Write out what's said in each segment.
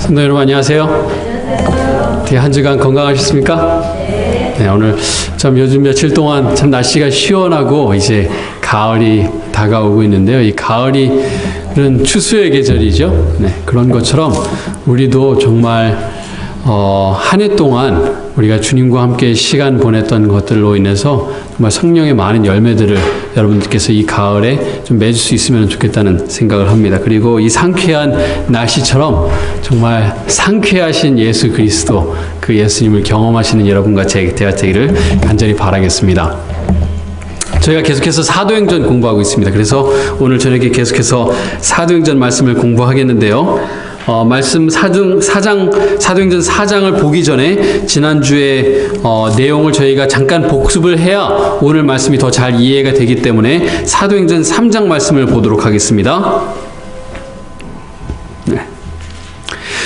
성도 여러분 안녕하세요. 어떻게 한 주간 건강하셨습니까? 네, 오늘 참 요즘 며칠 동안 참 날씨가 시원하고 이제 가을이 다가오고 있는데요. 이 가을이는 추수의 계절이죠. 네, 그런 것처럼 우리도 정말 한 해 동안 우리가 주님과 함께 시간 보냈던 것들로 인해서 정말 성령의 많은 열매들을 여러분들께서 이 가을에 좀 맺을 수 있으면 좋겠다는 생각을 합니다. 그리고 이 상쾌한 날씨처럼 정말 상쾌하신 예수 그리스도, 그 예수님을 경험하시는 여러분과 제 대화 되기를 간절히 바라겠습니다. 저희가 계속해서 사도행전 공부하고 있습니다. 그래서 오늘 저녁에 계속해서 사도행전 말씀을 공부하겠는데요. 말씀 사도행전 4장을 보기 전에 지난주에 내용을 저희가 잠깐 복습을 해야 오늘 말씀이 더 잘 이해가 되기 때문에 사도행전 3장 말씀을 보도록 하겠습니다. 네.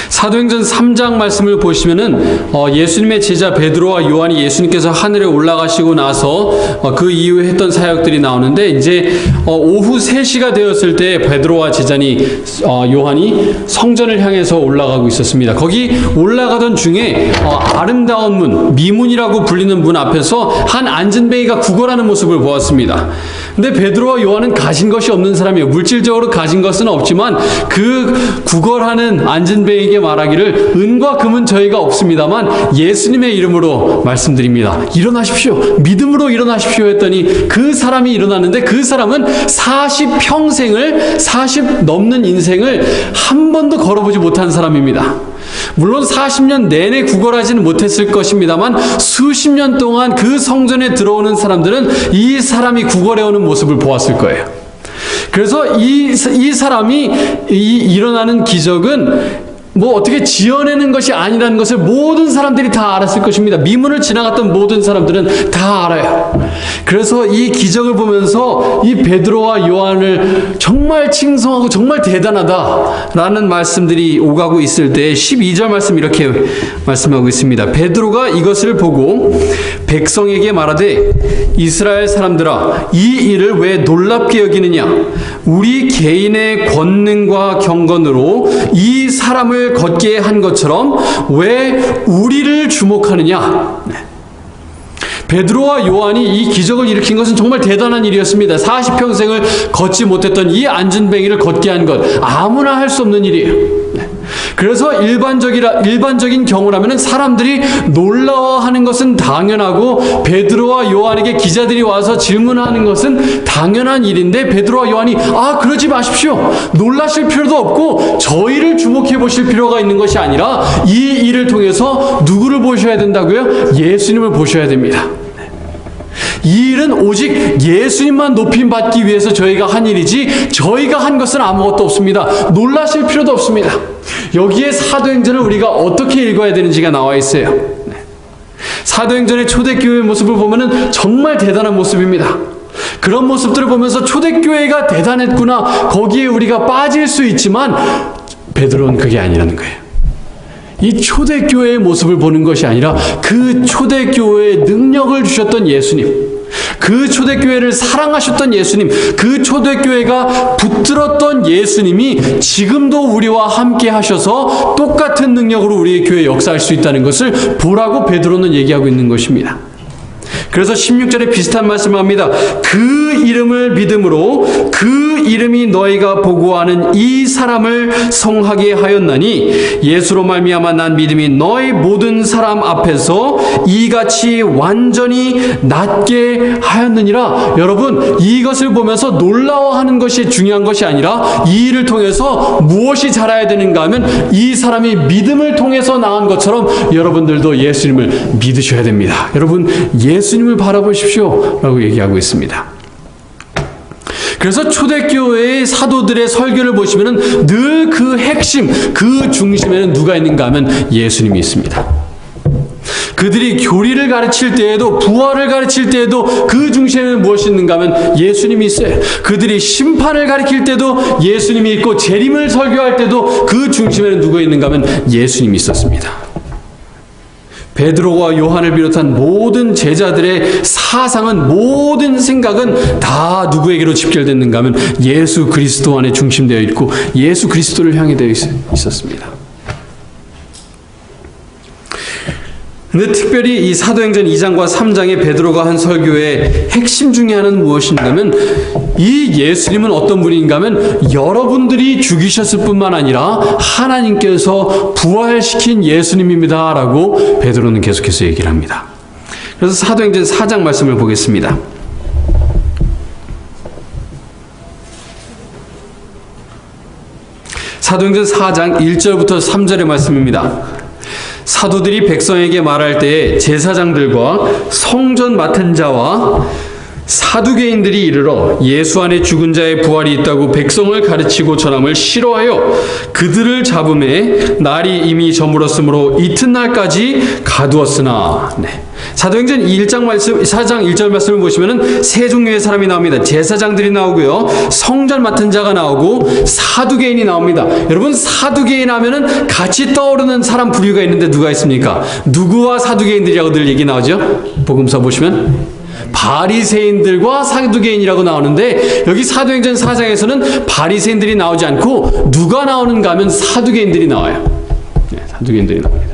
사도행전 3장 말씀을 보시면은 예수님의 제자 베드로와 요한이 예수님께서 하늘에 올라가시고 나서 그 이후에 했던 사역들이 나오는데, 이제 오후 3시가 되었을 때 베드로와 제자니 요한이 성전을 향해서 올라가고 있었습니다. 거기 올라가던 중에 아름다운 문, 미문이라고 불리는 문 앞에서 한 안진뱅이가 구걸하는 모습을 보았습니다. 근데 베드로와 요한은 가진 것이 없는 사람이에요. 물질적으로 가진 것은 없지만 그 구걸하는 안진뱅이에게 말하기를, 은과 금은 저희가 없습니다만 예수님의 이름으로 말씀드립니다. 일어나십시오. 믿음으로 일어나십시오 했더니 그 사람이 일어났는데, 그 사람은 40평생을 40 넘는 인생을 한 번도 걸어보지 못한 사람입니다. 물론 40년 내내 구걸하지는 못했을 것입니다만 수십 년 동안 그 성전에 들어오는 사람들은 이 사람이 구걸해오는 모습을 보았을 거예요. 그래서 이 사람이 일어나는 기적은 어떻게 지어내는 것이 아니라는 것을 모든 사람들이 다 알았을 것입니다. 미문을 지나갔던 모든 사람들은 다 알아요. 그래서 이 기적을 보면서 이 베드로와 요한을 정말 칭송하고 정말 대단하다라는 말씀들이 오가고 있을 때 12절 말씀 이렇게 말씀하고 있습니다. 베드로가 이것을 보고 백성에게 말하되, 이스라엘 사람들아, 이 일을 왜 놀랍게 여기느냐? 우리 개인의 권능과 경건으로 이 사람을 걷게 한 것처럼 왜 우리를 주목하느냐? 베드로와 요한이 이 기적을 일으킨 것은 정말 대단한 일이었습니다. 40평생을 걷지 못했던 이 안진뱅이를 걷게 한 것, 아무나 할 수 없는 일이에요. 그래서 일반적인 경우라면 사람들이 놀라워하는 것은 당연하고, 베드로와 요한에게 기자들이 와서 질문하는 것은 당연한 일인데, 베드로와 요한이 그러지 마십시오. 놀라실 필요도 없고 저희를 주목해 보실 필요가 있는 것이 아니라 이 일을 통해서 누구를 보셔야 된다고요? 예수님을 보셔야 됩니다. 이 일은 오직 예수님만 높임받기 위해서 저희가 한 일이지 저희가 한 것은 아무것도 없습니다. 놀라실 필요도 없습니다. 여기에 사도행전을 우리가 어떻게 읽어야 되는지가 나와 있어요. 사도행전의 초대교회의 모습을 보면은 정말 대단한 모습입니다. 그런 모습들을 보면서 초대교회가 대단했구나, 거기에 우리가 빠질 수 있지만 베드로는 그게 아니라는 거예요. 이 초대교회의 모습을 보는 것이 아니라 그 초대교회의 능력을 주셨던 예수님, 그 초대교회를 사랑하셨던 예수님, 그 초대교회가 붙들었던 예수님이 지금도 우리와 함께 하셔서 똑같은 능력으로 우리의 교회에 역사할 수 있다는 것을 보라고 베드로는 얘기하고 있는 것입니다. 그래서 16절에 비슷한 말씀을 합니다. 그 이름을 믿음으로 그 이름이 너희가 보고하는 이 사람을 성하게 하였나니, 예수로 말미암아 난 믿음이 너희 모든 사람 앞에서 이같이 완전히 낫게 하였느니라. 여러분, 이것을 보면서 놀라워하는 것이 중요한 것이 아니라 이 일을 통해서 무엇이 자라야 되는가 하면, 이 사람이 믿음을 통해서 나은 것처럼 여러분들도 예수님을 믿으셔야 됩니다. 여러분, 예수님을 바라보십시오 라고 얘기하고 있습니다. 그래서 초대교회의 사도들의 설교를 보시면 늘 그 핵심, 그 중심에는 누가 있는가 하면 예수님이 있습니다. 그들이 교리를 가르칠 때에도, 부활을 가르칠 때에도 그 중심에는 무엇이 있는가 하면 예수님이 있어요. 그들이 심판을 가르칠 때도 예수님이 있고, 재림을 설교할 때도 그 중심에는 누가 있는가 하면 예수님이 있었습니다. 베드로와 요한을 비롯한 모든 제자들의 사상은, 모든 생각은 다 누구에게로 집결됐는가 하면 예수 그리스도 안에 중심되어 있고 예수 그리스도를 향해 되어 있었습니다. 근데 특별히 이 사도행전 2장과 3장의 베드로가 한 설교의 핵심 중에 하나는 무엇인가면 이 예수님은 어떤 분인가 하면 여러분들이 죽이셨을 뿐만 아니라 하나님께서 부활시킨 예수님입니다 라고 베드로는 계속해서 얘기를 합니다. 그래서 사도행전 4장 말씀을 보겠습니다. 사도행전 4장 1절부터 3절의 말씀입니다. 사도들이 백성에게 말할 때에 제사장들과 성전 맡은 자와 사두개인들이 이르러 예수 안에 죽은 자의 부활이 있다고 백성을 가르치고 전함을 싫어하여 그들을 잡음에 날이 이미 저물었으므로 이튿날까지 가두었으나. 사도행전 4장 1절 말씀을 보시면은 세 종류의 사람이 나옵니다. 제사장들이 나오고요, 성전 맡은 자가 나오고 사두개인이 나옵니다. 여러분, 사두개인 하면은 같이 떠오르는 사람 부류가 있는데 누가 있습니까? 누구와 사두개인들이라고 늘 얘기 나오죠? 복음서 보시면 바리새인들과 사두개인이라고 나오는데, 여기 사도행전 4장에서는 바리새인들이 나오지 않고 누가 나오는가 하면 사두개인들이 나와요. 사두개인들이 나옵니다.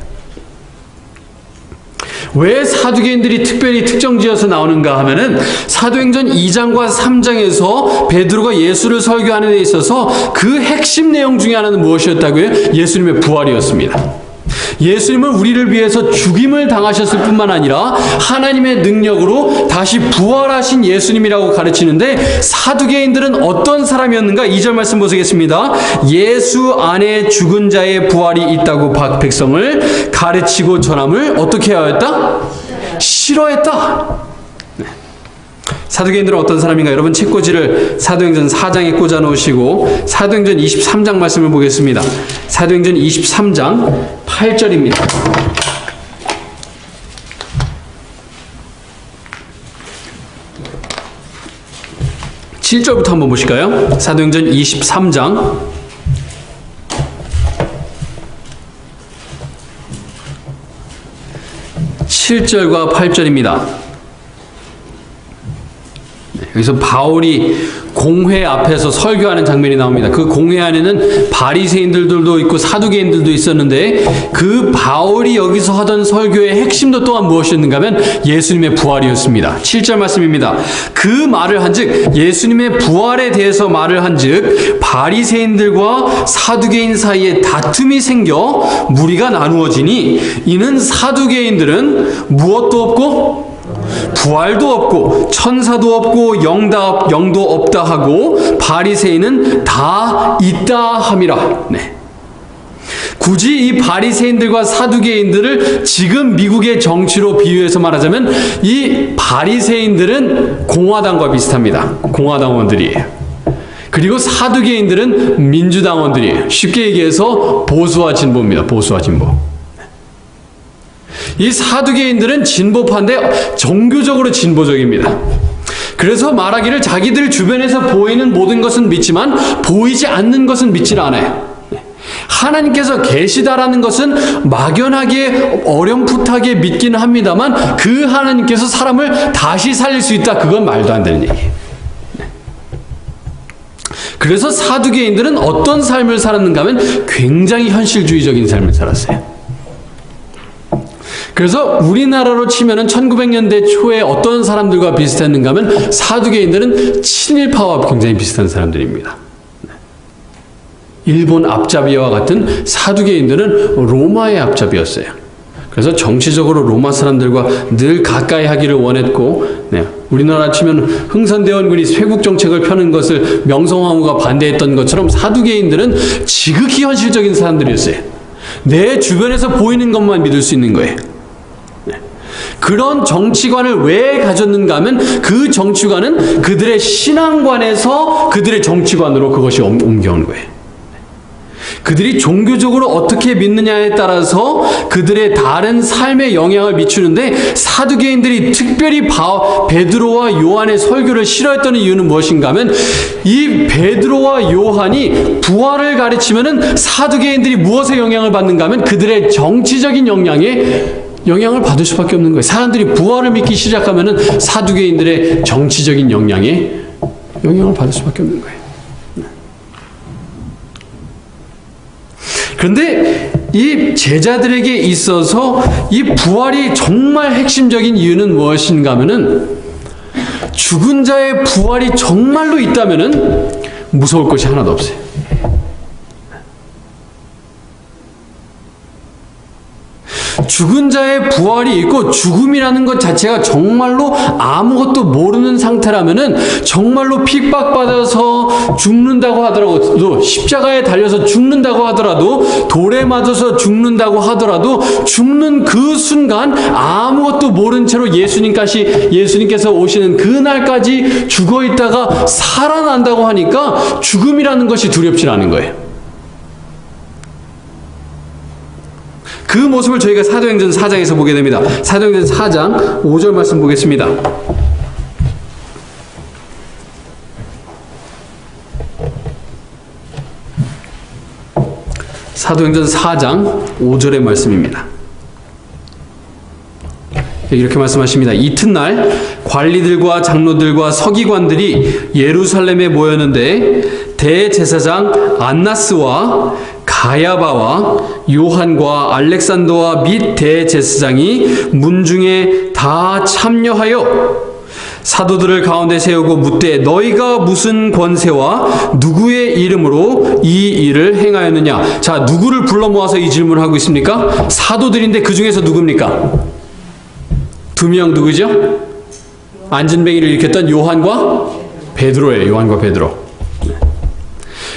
왜 사두개인들이 특별히 특정지어서 나오는가 하면은 사도행전 2장과 3장에서 베드로가 예수를 설교하는 데 있어서 그 핵심 내용 중에 하나는 무엇이었다고요? 예수님의 부활이었습니다. 예수님은 우리를 위해서 죽임을 당하셨을 뿐만 아니라 하나님의 능력으로 다시 부활하신 예수님이라고 가르치는데, 사두개인들은 어떤 사람이었는가? 2절 말씀 보시겠습니다. 예수 안에 죽은 자의 부활이 있다고 백성을 가르치고 전함을 어떻게 하였다? 싫어했다. 사두개인들은 어떤 사람인가? 여러분, 책꽂이를 사도행전 4장에 꽂아 놓으시고 사도행전 23장 말씀을 보겠습니다. 사도행전 23장 8절입니다. 7절부터 한번 보실까요? 사도행전 23장 7절과 8절입니다. 여기서 바울이 공회 앞에서 설교하는 장면이 나옵니다. 그 공회 안에는 바리새인들도 있고 사두개인들도 있었는데, 그 바울이 여기서 하던 설교의 핵심도 또한 무엇이었는가 하면 예수님의 부활이었습니다. 7절 말씀입니다. 그 말을 한즉, 예수님의 부활에 대해서 말을 한즉 바리새인들과 사두개인 사이에 다툼이 생겨 무리가 나누어지니, 이는 사두개인들은 무엇도 없고 부활도 없고 천사도 없고 영도 없다 하고, 바리새인은 다 있다 함이라. 굳이 이 바리새인들과 사두개인들을 지금 미국의 정치로 비유해서 말하자면, 이 바리새인들은 공화당과 비슷합니다. 공화당원들이에요. 그리고 사두개인들은 민주당원들이에요. 쉽게 얘기해서 보수와 진보입니다. 보수와 진보. 이 사두개인들은 진보파인데 종교적으로 진보적입니다. 그래서 말하기를 자기들 주변에서 보이는 모든 것은 믿지만 보이지 않는 것은 믿질 않아요. 하나님께서 계시다라는 것은 막연하게 어렴풋하게 믿기는 합니다만, 그 하나님께서 사람을 다시 살릴 수 있다, 그건 말도 안 되는 얘기예요. 그래서 사두개인들은 어떤 삶을 살았는가 하면 굉장히 현실주의적인 삶을 살았어요. 그래서 우리나라로 치면은 1900년대 초에 어떤 사람들과 비슷했는가 하면 사두개인들은 친일파와 굉장히 비슷한 사람들입니다. 일본 앞잡이와 같은 사두개인들은 로마의 앞잡이였어요. 그래서 정치적으로 로마 사람들과 늘 가까이 하기를 원했고, 우리나라 치면 흥선대원군이 쇄국 정책을 펴는 것을 명성황후가 반대했던 것처럼 사두개인들은 지극히 현실적인 사람들이었어요. 내 주변에서 보이는 것만 믿을 수 있는 거예요. 그런 정치관을 왜 가졌는가 하면, 그 정치관은 그들의 신앙관에서 그들의 정치관으로 그것이 옮겨오는 거예요. 그들이 종교적으로 어떻게 믿느냐에 따라서 그들의 다른 삶에 영향을 미치는데, 사두개인들이 특별히 베드로와 요한의 설교를 싫어했던 이유는 무엇인가 하면, 이 베드로와 요한이 부활을 가르치면은 사두개인들이 무엇에 영향을 받는가 하면 그들의 정치적인 영향을 받을 수밖에 없는 거예요. 사람들이 부활을 믿기 시작하면은 사두개인들의 정치적인 영향을 받을 수밖에 없는 거예요. 그런데 이 제자들에게 있어서 이 부활이 정말 핵심적인 이유는 무엇인가 하면은 죽은 자의 부활이 정말로 있다면은 무서울 것이 하나도 없어요. 죽은 자의 부활이 있고 죽음이라는 것 자체가 정말로 아무것도 모르는 상태라면은 정말로 핍박받아서 죽는다고 하더라도, 십자가에 달려서 죽는다고 하더라도, 돌에 맞아서 죽는다고 하더라도 죽는 그 순간 아무것도 모른 채로 예수님께서 오시는 그날까지 죽어 있다가 살아난다고 하니까 죽음이라는 것이 두렵지 않은 거예요. 그 모습을 저희가 사도행전 4장에서 보게 됩니다. 사도행전 4장 5절 말씀 보겠습니다. 사도행전 4장 5절의 말씀입니다. 이렇게 말씀하십니다. 이튿날 관리들과 장로들과 서기관들이 예루살렘에 모였는데 대제사장 안나스와 가야바와 요한과 알렉산더와 및 대제사장이 문중에 다 참여하여 사도들을 가운데 세우고 묻되 너희가 무슨 권세와 누구의 이름으로 이 일을 행하였느냐. 자, 누구를 불러 모아서 이 질문을 하고 있습니까? 사도들인데 그 중에서 누굽니까? 두 명 누구죠? 안진뱅이를 일으켰던 요한과 베드로예요. 요한과 베드로.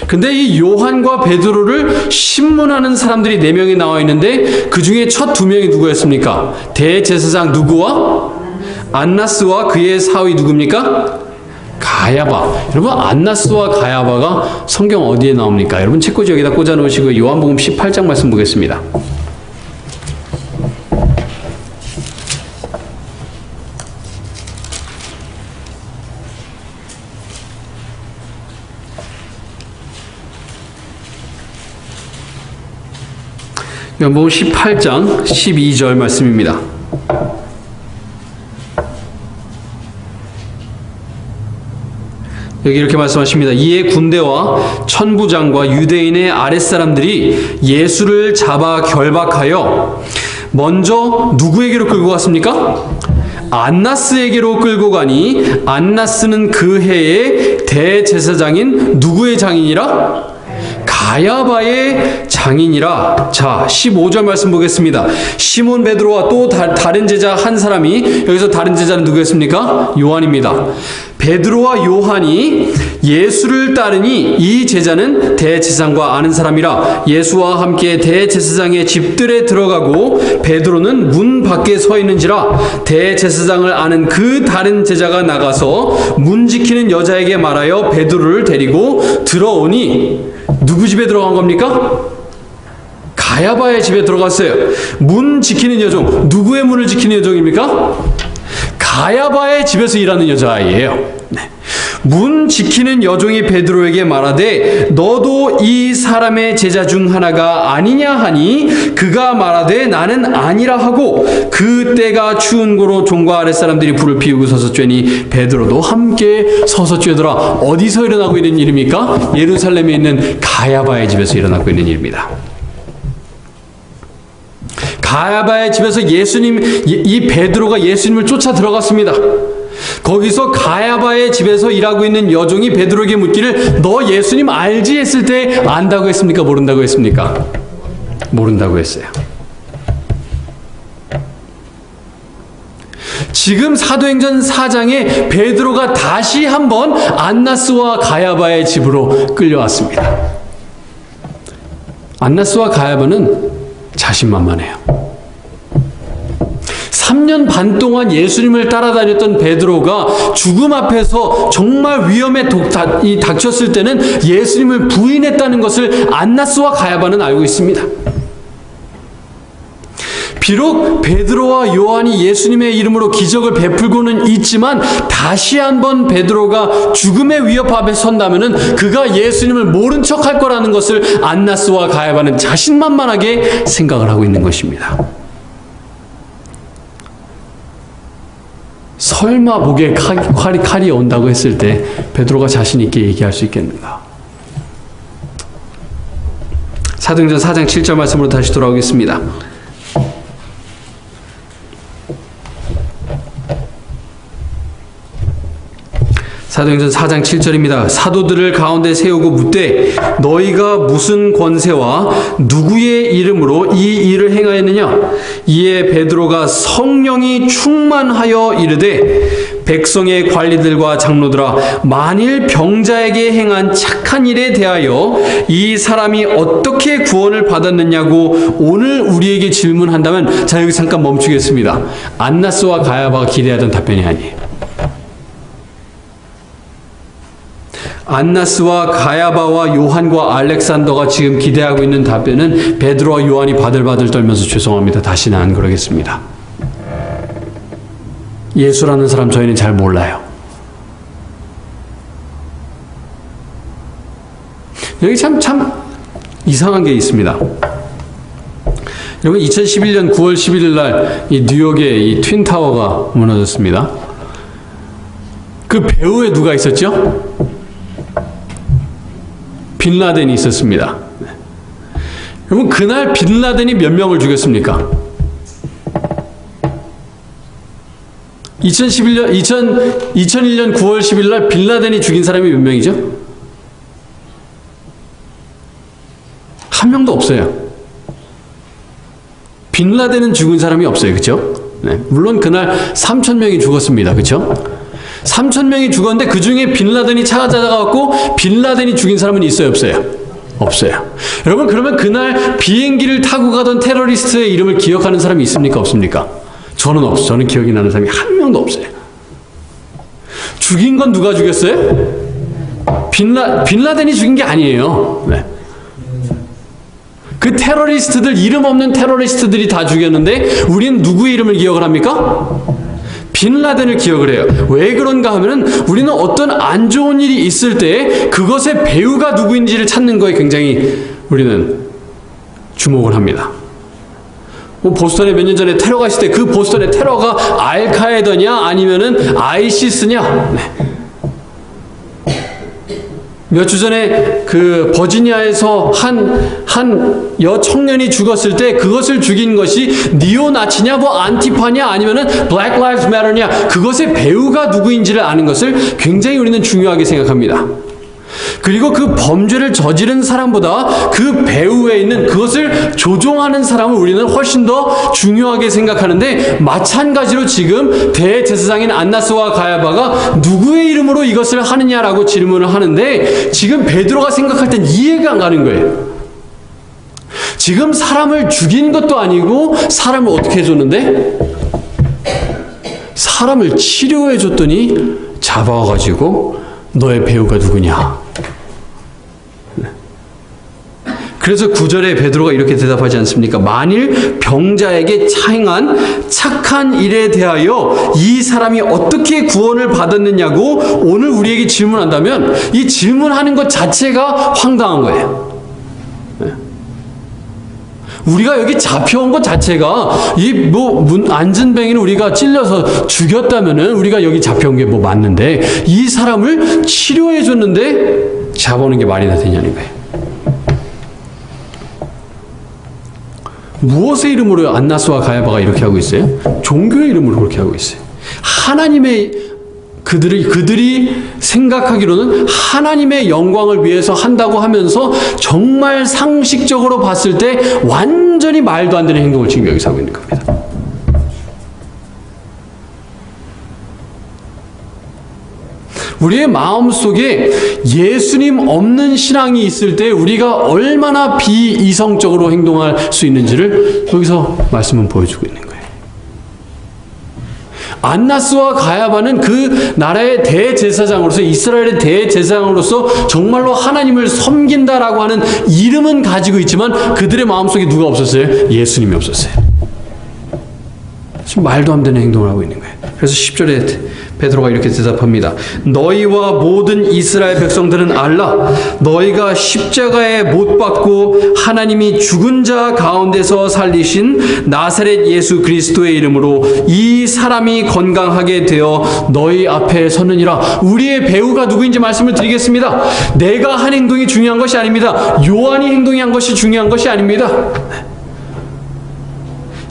근데 이 요한과 베드로를 신문하는 사람들이 4명이 나와 있는데 그 중에 첫 2명이 누구였습니까? 대제사장 누구와? 안나스와 그의 사위 누굽니까? 가야바. 여러분, 안나스와 가야바가 성경 어디에 나옵니까? 여러분 책꽂이 여기다 꽂아 놓으시고 요한복음 18장 말씀 보겠습니다. 요한복음 18장 12절 말씀입니다. 여기 이렇게 말씀하십니다. 이에 군대와 천부장과 유대인의 아랫사람들이 예수를 잡아 결박하여 먼저 누구에게로 끌고 갔습니까? 안나스에게로 끌고 가니 안나스는 그 해의 대제사장인 누구의 장인이라? 가야바의 장인이라. 자, 15절 말씀 보겠습니다. 시몬 베드로와 또 다른 제자 한 사람이, 여기서 다른 제자는 누구였습니까? 요한입니다. 베드로와 요한이 예수를 따르니 이 제자는 대제사장과 아는 사람이라 예수와 함께 대제사장의 집들에 들어가고 베드로는 문 밖에 서 있는지라 대제사장을 아는 그 다른 제자가 나가서 문 지키는 여자에게 말하여 베드로를 데리고 들어오니 누구 집에 들어간 겁니까? 가야바의 집에 들어갔어요. 문 지키는 여종, 누구의 문을 지키는 여종입니까? 가야바의 집에서 일하는 여자아이예요. 네. 문 지키는 여종이 베드로에게 말하되 너도 이 사람의 제자 중 하나가 아니냐 하니 그가 말하되 나는 아니라 하고 그 때가 추운 고로 종과 아랫사람들이 불을 피우고 서서 쬐니 베드로도 함께 서서 쬐더라. 어디서 일어나고 있는 일입니까? 예루살렘에 있는 가야바의 집에서 일어나고 있는 일입니다. 가야바의 집에서 이 베드로가 예수님을 쫓아 들어갔습니다. 거기서 가야바의 집에서 일하고 있는 여종이 베드로에게 묻기를 너 예수님 알지? 했을 때 안다고 했습니까? 모른다고 했습니까? 모른다고 했어요. 지금 사도행전 4장에 베드로가 다시 한번 안나스와 가야바의 집으로 끌려왔습니다. 안나스와 가야바는 자신만만해요. 3년 반 동안 예수님을 따라다녔던 베드로가 죽음 앞에서 정말 위험에 닥쳤을 때는 예수님을 부인했다는 것을 안나스와 가야바는 알고 있습니다. 비록 베드로와 요한이 예수님의 이름으로 기적을 베풀고는 있지만 다시 한번 베드로가 죽음의 위협 앞에 선다면은 그가 예수님을 모른 척할 거라는 것을 안나스와 가야바는 자신만만하게 생각을 하고 있는 것입니다. 설마 목에 칼이 온다고 했을 때 베드로가 자신 있게 얘기할 수 있겠는가? 사도행전 4장 7절 말씀으로 다시 돌아오겠습니다. 사도행전 4장 7절입니다. 사도들을 가운데 세우고 묻되 너희가 무슨 권세와 누구의 이름으로 이 일을 행하였느냐? 이에 베드로가 성령이 충만하여 이르되 백성의 관리들과 장로들아 만일 병자에게 행한 착한 일에 대하여 이 사람이 어떻게 구원을 받았느냐고 오늘 우리에게 질문한다면, 자 여기 잠깐 멈추겠습니다. 안나스와 가야바가 기대하던 답변이 아니에요. 안나스와 가야바와 요한과 알렉산더가 지금 기대하고 있는 답변은 베드로와 요한이 바들바들 떨면서 죄송합니다, 다시는 안 그러겠습니다. 예수라는 사람 저희는 잘 몰라요. 여기 참 이상한 게 있습니다. 여러분 2011년 9월 11일 날 이 뉴욕의 이 트윈타워가 무너졌습니다. 그 배후에 누가 있었죠? 빈라덴이 있었습니다. 여러분 그날 빈라덴이 몇 명을 죽였습니까? 2001년 9월 10일 날 빈라덴이 죽인 사람이 몇 명이죠? 한 명도 없어요. 빈라덴은 죽은 사람이 없어요. 그렇죠? 네. 물론 그날 3,000명이 죽었습니다. 그렇죠? 3,000명이 죽었는데 그 중에 빈라덴이 찾아가갖고 빈라덴이 죽인 사람은 있어요? 없어요? 없어요. 여러분 그러면 그날 비행기를 타고 가던 테러리스트의 이름을 기억하는 사람이 있습니까? 없습니까? 저는 없어요. 저는 기억이 나는 사람이 한 명도 없어요. 죽인 건 누가 죽였어요? 빈라덴이 죽인 게 아니에요. 네. 그 테러리스트들, 이름 없는 테러리스트들이 다 죽였는데 우리는 누구의 이름을 기억을 합니까? 빈라덴을 기억을 해요. 왜 그런가 하면은 우리는 어떤 안 좋은 일이 있을 때 그것의 배후가 누구인지를 찾는 거에 굉장히 우리는 주목을 합니다. 보스턴에 몇 년 전에 테러가 있을 때 그 보스턴의 테러가 알카에다냐 아니면은 아이시스냐? 네. 몇 주 전에 그 버지니아에서 한 여청년이 죽었을 때 그것을 죽인 것이 니오나치냐 뭐 안티파냐 아니면은 Black Lives Matter냐, 그것의 배후가 누구인지를 아는 것을 굉장히 우리는 중요하게 생각합니다. 그리고 그 범죄를 저지른 사람보다 그 배후에 있는 그것을 조종하는 사람을 우리는 훨씬 더 중요하게 생각하는데, 마찬가지로 지금 대제사장인 안나스와 가야바가 누구의 이름으로 이것을 하느냐라고 질문을 하는데 지금 베드로가 생각할 땐 이해가 안 가는 거예요. 지금 사람을 죽인 것도 아니고 사람을 어떻게 해줬는데? 사람을 치료해줬더니 잡아가지고 너의 배우가 누구냐? 그래서 9절에 베드로가 이렇게 대답하지 않습니까? 만일 병자에게 행한 착한 일에 대하여 이 사람이 어떻게 구원을 받았느냐고 오늘 우리에게 질문한다면 이 질문하는 것 자체가 황당한 거예요. 우리가 여기 잡혀온 것 자체가 안전뱅이를 우리가 찔려서 죽였다면은 우리가 여기 잡혀온 게 맞는데 이 사람을 치료해 줬는데 잡아오는 게 말이나 되냐는 거예요. 무엇의 이름으로 안나스와 가야바가 이렇게 하고 있어요? 종교의 이름으로 그렇게 하고 있어요. 하나님의 그들이 생각하기로는 하나님의 영광을 위해서 한다고 하면서 정말 상식적으로 봤을 때 완전히 말도 안 되는 행동을 지금 여기서 하고 있는 겁니다. 우리의 마음속에 예수님 없는 신앙이 있을 때 우리가 얼마나 비이성적으로 행동할 수 있는지를 여기서 말씀은 보여주고 있는 거예요. 안나스와 가야바는 그 나라의 대제사장으로서, 이스라엘의 대제사장으로서 정말로 하나님을 섬긴다라고 하는 이름은 가지고 있지만 그들의 마음속에 누가 없었어요? 예수님이 없었어요. 지금 말도 안 되는 행동을 하고 있는 거예요. 그래서 10절에 베드로가 이렇게 대답합니다. 너희와 모든 이스라엘 백성들은 알라. 너희가 십자가에 못 박고 하나님이 죽은 자 가운데서 살리신 나사렛 예수 그리스도의 이름으로 이 사람이 건강하게 되어 너희 앞에 서느니라. 우리의 배우가 누구인지 말씀을 드리겠습니다. 내가 한 행동이 중요한 것이 아닙니다. 요한이 행동한 것이 중요한 것이 아닙니다.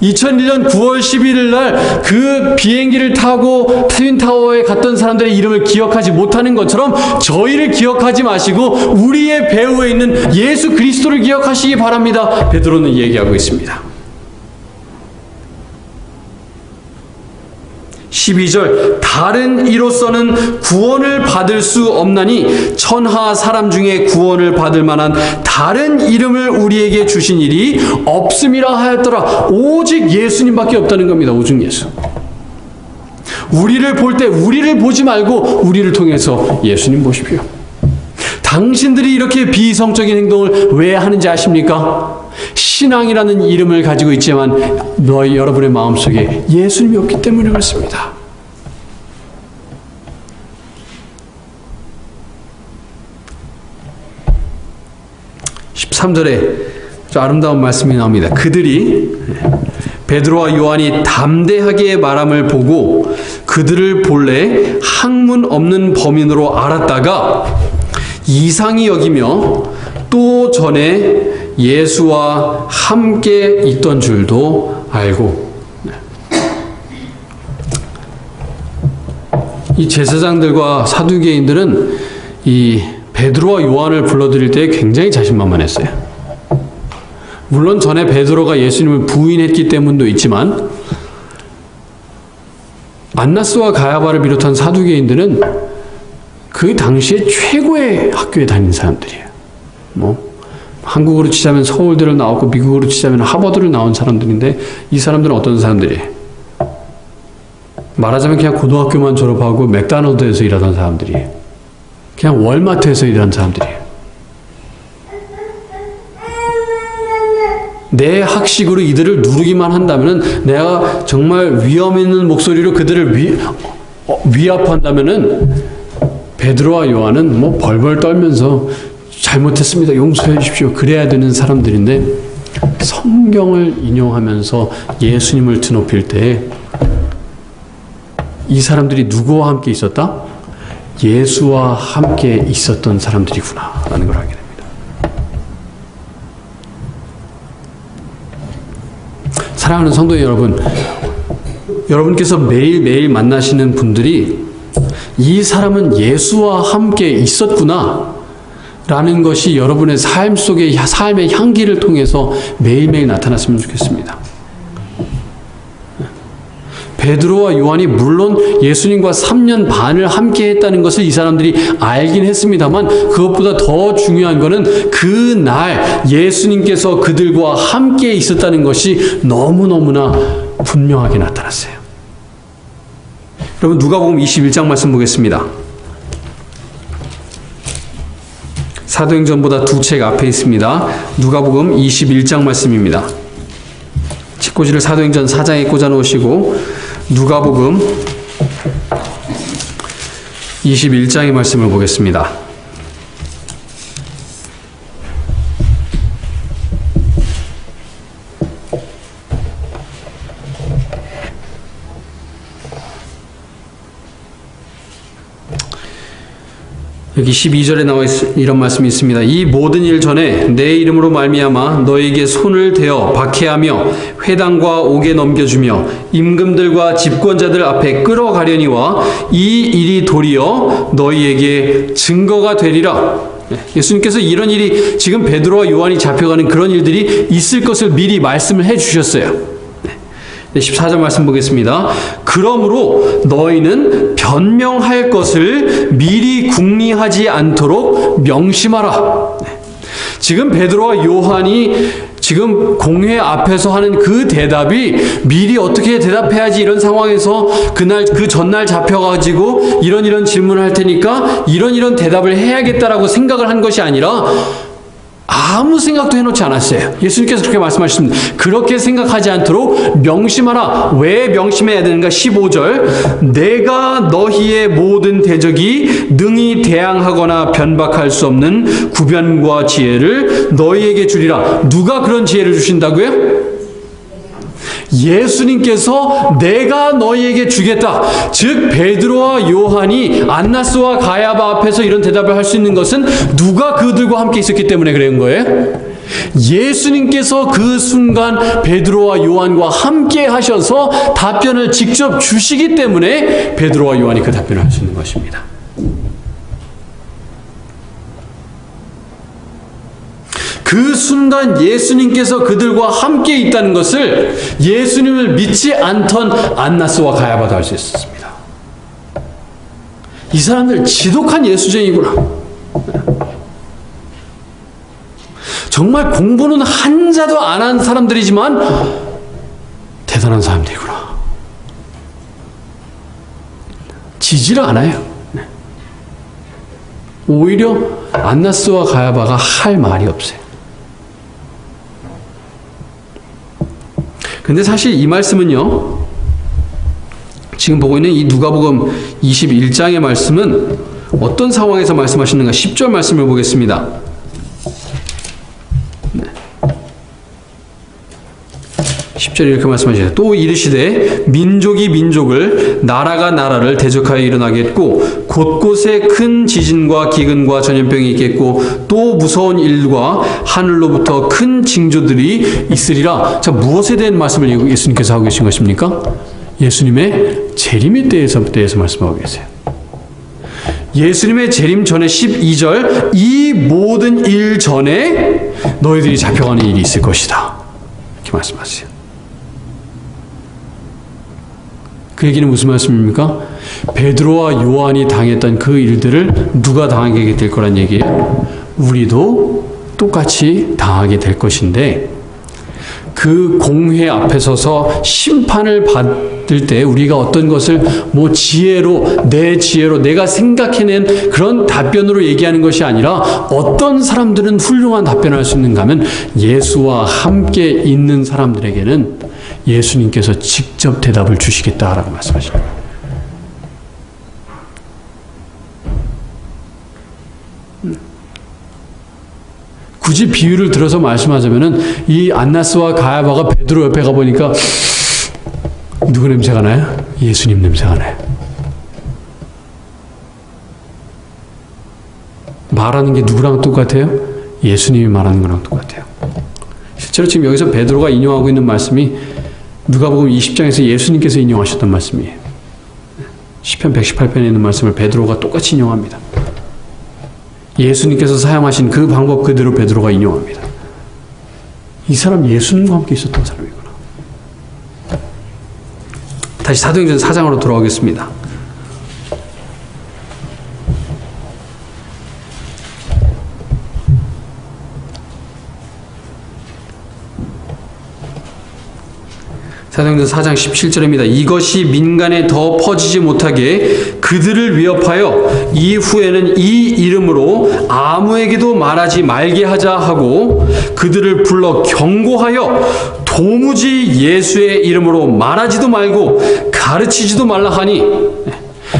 2001년 9월 11일 날 그 비행기를 타고 트윈타워에 갔던 사람들의 이름을 기억하지 못하는 것처럼 저희를 기억하지 마시고 우리의 배후에 있는 예수 그리스도를 기억하시기 바랍니다. 베드로는 얘기하고 있습니다. 12절 다른 이로서는 구원을 받을 수 없나니 천하 사람 중에 구원을 받을 만한 다른 이름을 우리에게 주신 일이 없음이라 하였더라. 오직 예수님밖에 없다는 겁니다. 오직 예수. 우리를 볼 때 우리를 보지 말고 우리를 통해서 예수님 보십시오. 당신들이 이렇게 비이성적인 행동을 왜 하는지 아십니까? 신앙이라는 이름을 가지고 있지만 여러분의 마음속에 예수님이 없기 때문에 그렇습니다. 13절에 아름다운 말씀이 나옵니다. 그들이 베드로와 요한이 담대하게 말함을 보고 그들을 본래 학문 없는 범인으로 알았다가 이상히 여기며 또 전에 예수와 함께 있던 줄도 알고. 이 제사장들과 사두개인들은 이 베드로와 요한을 불러들일 때 굉장히 자신만만했어요. 물론 전에 베드로가 예수님을 부인했기 때문도 있지만 안나스와 가야바를 비롯한 사두개인들은 그 당시에 최고의 학교에 다닌 사람들이에요. 한국으로 치자면 서울대를 나왔고 미국으로 치자면 하버드를 나온 사람들인데 이 사람들은 어떤 사람들이에요? 말하자면 그냥 고등학교만 졸업하고 맥도날드에서 일하던 사람들이에요. 그냥 월마트에서 일하는 사람들이에요. 내 학식으로 이들을 누르기만 한다면 내가 정말 위험 있는 목소리로 그들을 위압한다면은 베드로와 요한은 벌벌 떨면서 잘못했습니다. 용서해 주십시오. 그래야 되는 사람들인데 성경을 인용하면서 예수님을 드높일 때 이 사람들이 누구와 함께 있었다? 예수와 함께 있었던 사람들이구나 라는 걸 알게 됩니다. 사랑하는 성도 여러분, 여러분께서 매일매일 만나시는 분들이 이 사람은 예수와 함께 있었구나 라는 것이 여러분의 삶 속의 삶의 향기를 통해서 매일매일 나타났으면 좋겠습니다. 베드로와 요한이 물론 예수님과 3년 반을 함께 했다는 것을 이 사람들이 알긴 했습니다만 그것보다 더 중요한 것은 그날 예수님께서 그들과 함께 있었다는 것이 너무너무나 분명하게 나타났어요. 여러분 누가복음 21장 말씀 보겠습니다. 사도행전보다 두 책 앞에 있습니다. 누가복음 21장 말씀입니다. 책꽂이를 사도행전 4장에 꽂아 놓으시고 누가복음 21장의 말씀을 보겠습니다. 여기 12절에 나와 이런 말씀이 있습니다. 이 모든 일 전에 내 이름으로 말미암아 너에게 손을 대어 박해하며 회당과 옥에 넘겨주며 임금들과 집권자들 앞에 끌어가려니와 이 일이 도리어 너희에게 증거가 되리라. 예수님께서 이런 일이 지금 베드로와 요한이 잡혀가는 그런 일들이 있을 것을 미리 말씀을 해 주셨어요. 14절 말씀 보겠습니다. 그러므로 너희는 변명할 것을 미리 궁리하지 않도록 명심하라. 지금 베드로와 요한이 지금 공회 앞에서 하는 그 대답이 미리 어떻게 대답해야지 이런 상황에서 그날 그 전날 잡혀가지고 이런 질문을 할 테니까 이런 대답을 해야겠다라고 생각을 한 것이 아니라 아무 생각도 해놓지 않았어요. 예수님께서 그렇게 말씀하셨습니다. 그렇게 생각하지 않도록 명심하라. 왜 명심해야 되는가? 15절 내가 너희의 모든 대적이 능히 대항하거나 변박할 수 없는 구변과 지혜를 너희에게 주리라. 누가 그런 지혜를 주신다고요? 예수님께서 내가 너희에게 주겠다. 즉 베드로와 요한이 안나스와 가야바 앞에서 이런 대답을 할 수 있는 것은 누가 그들과 함께 있었기 때문에 그런 거예요. 예수님께서 그 순간 베드로와 요한과 함께 하셔서 답변을 직접 주시기 때문에 베드로와 요한이 그 답변을 할 수 있는 것입니다. 그 순간 예수님께서 그들과 함께 있다는 것을 예수님을 믿지 않던 안나스와 가야바도 알 수 있었습니다. 이 사람들 지독한 예수쟁이구나. 정말 공부는 한 자도 안 한 사람들이지만 대단한 사람들이구나. 지지를 않아요. 오히려 안나스와 가야바가 할 말이 없어요. 근데 사실 이 말씀은요, 지금 보고 있는 이 누가복음 21장의 말씀은 어떤 상황에서 말씀하시는가? 10절 말씀을 보겠습니다. 네. 10절에 이렇게 말씀하시죠. 또 이르시되 민족이 민족을 나라가 나라를 대적하여 일어나겠고 곳곳에 큰 지진과 기근과 전염병이 있겠고 또 무서운 일과 하늘로부터 큰 징조들이 있으리라. 자, 무엇에 대한 말씀을 예수님께서 하고 계신 것입니까? 예수님의 재림에 대해서 말씀하고 계세요. 예수님의 재림 전에 12절 이 모든 일 전에 너희들이 잡혀가는 일이 있을 것이다. 이렇게 말씀하세요. 그 얘기는 무슨 말씀입니까? 베드로와 요한이 당했던 그 일들을 누가 당하게 될 거란 얘기예요? 우리도 똑같이 당하게 될 것인데 그 공회 앞에 서서 심판을 받을 때 우리가 어떤 것을 뭐 지혜로 내가 생각해낸 그런 답변으로 얘기하는 것이 아니라 어떤 사람들은 훌륭한 답변을 할 수 있는가 하면 예수와 함께 있는 사람들에게는 예수님께서 직접 대답을 주시겠다라고 말씀하십니다. 굳이 비유를 들어서 말씀하자면은 이 안나스와 가야바가 베드로 옆에 가보니까 누구 냄새가 나요? 예수님 냄새가 나요. 말하는 게 누구랑 똑같아요? 예수님이 말하는 거랑 똑같아요. 실제로 지금 여기서 베드로가 인용하고 있는 말씀이 누가복음 20장에서 예수님께서 인용하셨던 말씀이에요. 시편 118편에 있는 말씀을 베드로가 똑같이 인용합니다. 예수님께서 사용하신 그 방법 그대로 베드로가 인용합니다. 이 사람 예수님과 함께 있었던 사람이구나. 다시 사도행전 4장으로 돌아오겠습니다. 사도행전 4장 17절입니다. 이것이 민간에 더 퍼지지 못하게 그들을 위협하여 이후에는 이 이름으로 아무에게도 말하지 말게 하자 하고 그들을 불러 경고하여 도무지 예수의 이름으로 말하지도 말고 가르치지도 말라 하니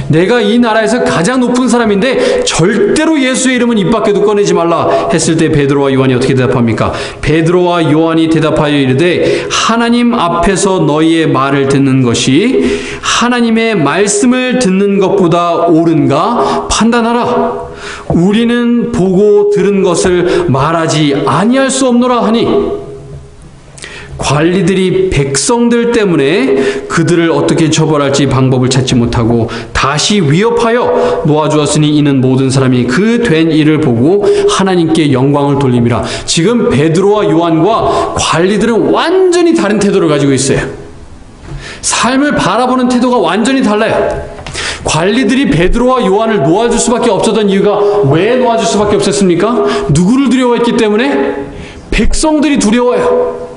내가 이 나라에서 가장 높은 사람인데 절대로 예수의 이름은 입 밖에도 꺼내지 말라 했을 때 베드로와 요한이 어떻게 대답합니까? 베드로와 요한이 대답하여 이르되 하나님 앞에서 너희의 말을 듣는 것이 하나님의 말씀을 듣는 것보다 옳은가 판단하라. 우리는 보고 들은 것을 말하지 아니할 수 없노라 하니 관리들이 백성들 때문에 그들을 어떻게 처벌할지 방법을 찾지 못하고 다시 위협하여 놓아주었으니 이는 모든 사람이 그 된 일을 보고 하나님께 영광을 돌림이라. 지금 베드로와 요한과 관리들은 완전히 다른 태도를 가지고 있어요. 삶을 바라보는 태도가 완전히 달라요. 관리들이 베드로와 요한을 놓아줄 수밖에 없었던 이유가 왜 놓아줄 수밖에 없었습니까? 누구를 두려워했기 때문에? 백성들이 두려워요.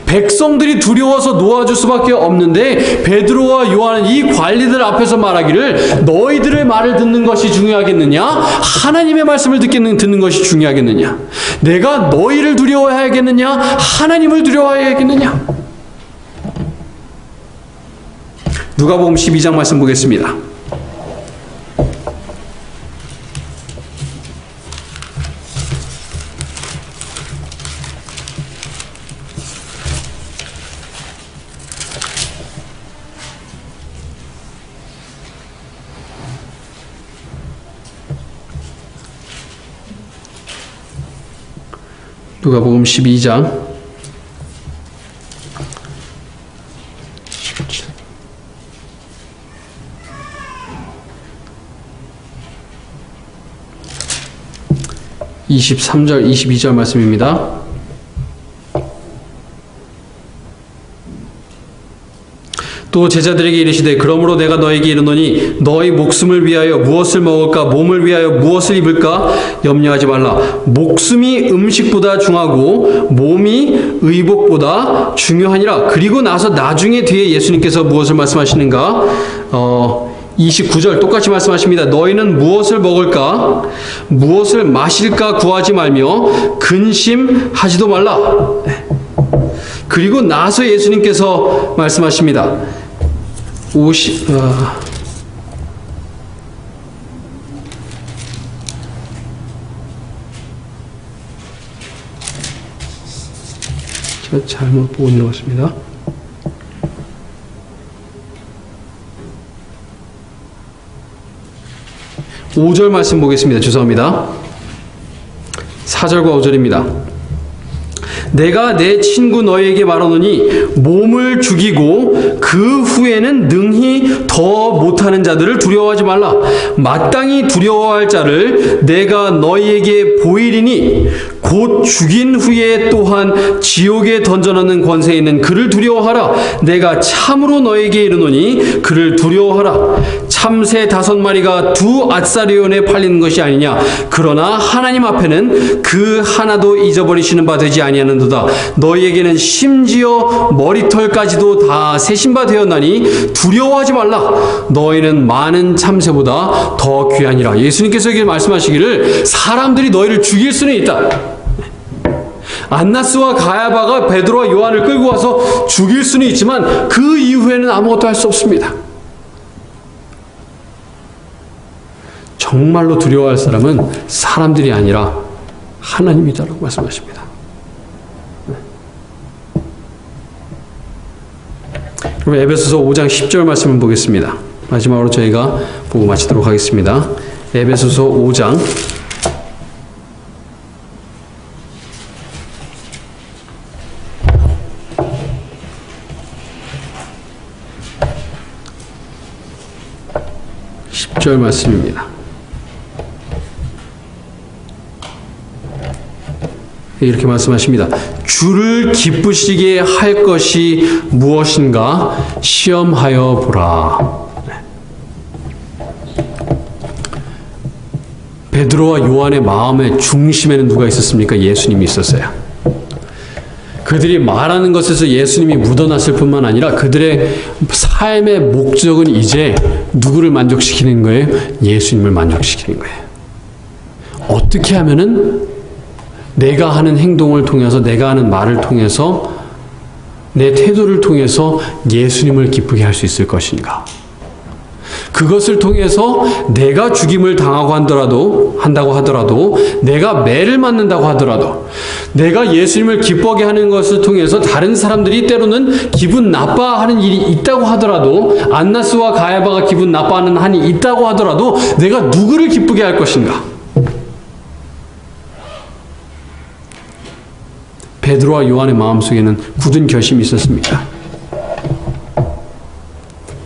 백성들이 두려워서 놓아줄 수밖에 없는데 베드로와 요한은 이 관리들 앞에서 말하기를 너희들의 말을 듣는 것이 중요하겠느냐? 하나님의 말씀을 듣는 것이 중요하겠느냐? 내가 너희를 두려워해야겠느냐? 하나님을 두려워해야겠느냐? 누가복음 12장 말씀 보겠습니다. 누가복음 12장 23절 22절 말씀입니다. 또 제자들에게 이르시되 그러므로 내가 너에게 이르노니 너희 목숨을 위하여 무엇을 먹을까 몸을 위하여 무엇을 입을까 염려하지 말라. 목숨이 음식보다 중하고 몸이 의복보다 중요하니라. 그리고 나서 나중에 뒤에 예수님께서 무엇을 말씀하시는가? 29절 똑같이 말씀하십니다. 너희는 무엇을 먹을까 무엇을 마실까 구하지 말며 근심하지도 말라. 그리고 나서 예수님께서 말씀하십니다. 제가 잘못 보고 읽었습니다. 오 절 말씀 보겠습니다. 죄송합니다. 4절과 5절입니다. 내가 내 친구 너희에게 말하노니 몸을 죽이고 그 후에는 능히 더 못하는 자들을 두려워하지 말라. 마땅히 두려워할 자를 내가 너희에게 보이리니 곧 죽인 후에 또한 지옥에 던져넣는 권세에 있는 그를 두려워하라. 내가 참으로 너희에게 이르노니 그를 두려워하라. 참새 5마리가 2 앗사리온에 팔리는 것이 아니냐. 그러나 하나님 앞에는 그 하나도 잊어버리시는 바 되지 아니하는도다. 너희에게는 심지어 머리털까지도 다 세신 바 되었나니 두려워하지 말라. 너희는 많은 참새보다 더 귀하니라. 예수님께서 여기 말씀하시기를 사람들이 너희를 죽일 수는 있다. 안나스와 가야바가 베드로와 요한을 끌고 와서 죽일 수는 있지만 그 이후에는 아무것도 할 수 없습니다. 정말로 두려워할 사람은 사람들이 아니라 하나님이다라고 말씀하십니다. 그럼 에베소서 5장 10절 말씀을 보겠습니다. 마지막으로 저희가 보고 마치도록 하겠습니다. 에베소서 5장 10절 말씀입니다. 이렇게 말씀하십니다. 주를 기쁘시게 할 것이 무엇인가 시험하여 보라. 베드로와 요한의 마음의 중심에는 누가 있었습니까? 예수님이 있었어요. 그들이 말하는 것에서 예수님이 묻어났을 뿐만 아니라 그들의 삶의 목적은 이제 누구를 만족시키는 거예요? 예수님을 만족시키는 거예요. 어떻게 하면은 내가 하는 행동을 통해서, 내가 하는 말을 통해서, 내 태도를 통해서 예수님을 기쁘게 할 수 있을 것인가? 그것을 통해서 내가 죽임을 당하고 한다고 하더라도, 내가 매를 맞는다고 하더라도, 내가 예수님을 기뻐하게 하는 것을 통해서 다른 사람들이 때로는 기분 나빠하는 일이 있다고 하더라도, 안나스와 가야바가 기분 나빠하는 한이 있다고 하더라도 내가 누구를 기쁘게 할 것인가? 베드로와 요한의 마음속에는 굳은 결심이 있었습니다.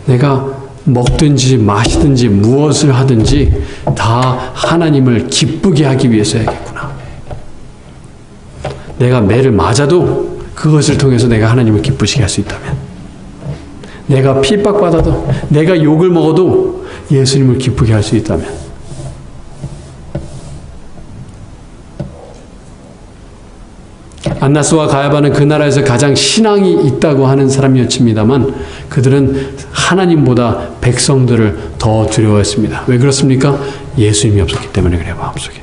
내가 먹든지 마시든지 무엇을 하든지 다 하나님을 기쁘게 하기 위해서 해야겠구나. 내가 매를 맞아도 그것을 통해서 내가 하나님을 기쁘시게 할 수 있다면, 내가 핍박받아도, 내가 욕을 먹어도 예수님을 기쁘게 할 수 있다면, 안나스와 가야바는 그 나라에서 가장 신앙이 있다고 하는 사람이었습니다만 그들은 하나님보다 백성들을 더 두려워했습니다. 왜 그렇습니까? 예수님이 없었기 때문에 그래요. 마음속에.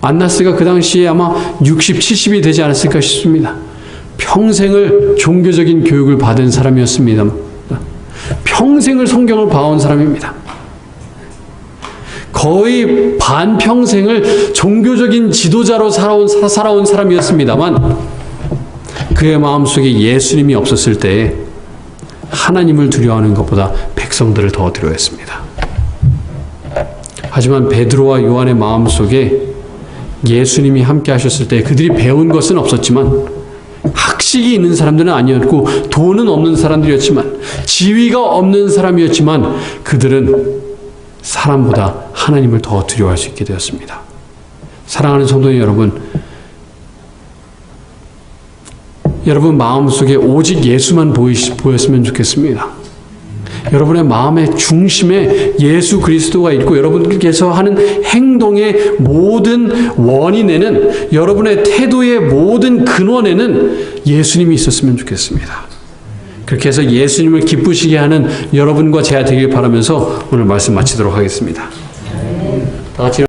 안나스가 그 당시에 아마 60, 70이 되지 않았을까 싶습니다. 평생을 종교적인 교육을 받은 사람이었습니다. 평생을 성경을 봐온 사람입니다. 거의 반평생을 종교적인 지도자로 살아온 사람이었습니다만 그의 마음속에 예수님이 없었을 때에 하나님을 두려워하는 것보다 백성들을 더 두려워했습니다. 하지만 베드로와 요한의 마음속에 예수님이 함께 하셨을 때 그들이 배운 것은 없었지만 학식이 있는 사람들은 아니었고 돈은 없는 사람들이었지만 지위가 없는 사람이었지만 그들은 사람보다 하나님을 더 두려워할 수 있게 되었습니다. 사랑하는 성도님 여러분 마음속에 오직 예수만 보였으면 좋겠습니다. 여러분의 마음의 중심에 예수 그리스도가 있고 여러분께서 하는 행동의 모든 원인에는 여러분의 태도의 모든 근원에는 예수님이 있었으면 좋겠습니다. 그렇게 해서 예수님을 기쁘시게 하는 여러분과 제가 되길 바라면서 오늘 말씀 마치도록 하겠습니다. 다 같이